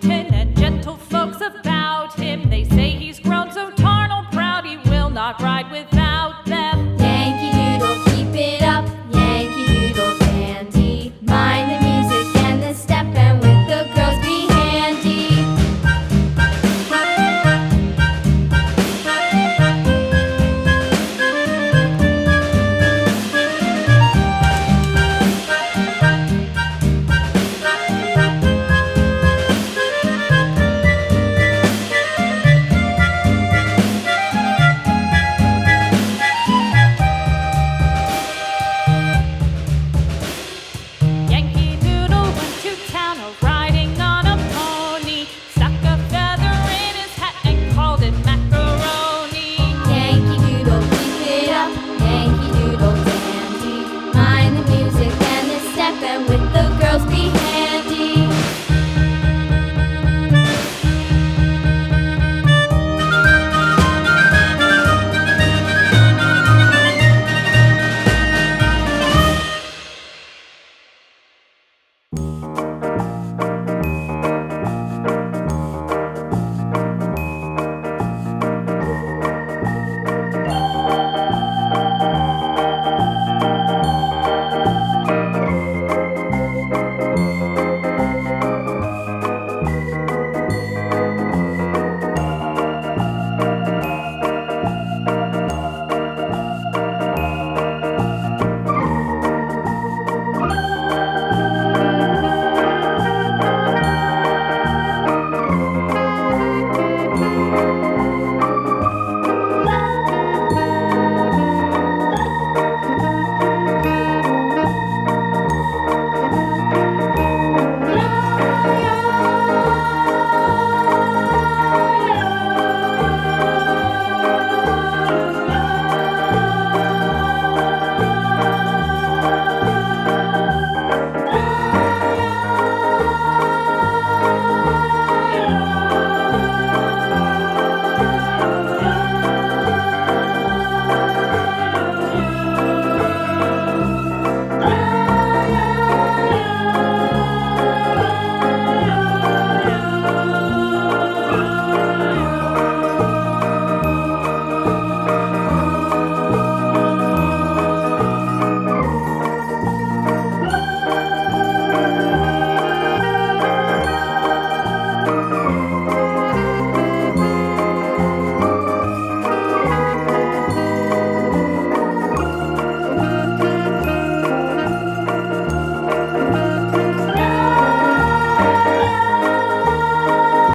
Washington and gentle folks about him. They say he's grown so tarnal proud he will not ride without them. Yankee Doodle, keep it up, Yankee Doodle dandy. Mind the music and the step, and with the girls be handy. Yankee Doodle went to town riding on a pony, stuck a feather in his hat and called it macaroni. Yankee Doodle, keep it up, Yankee Doodle dandy. Mind the music and the step, and with the girls be handy.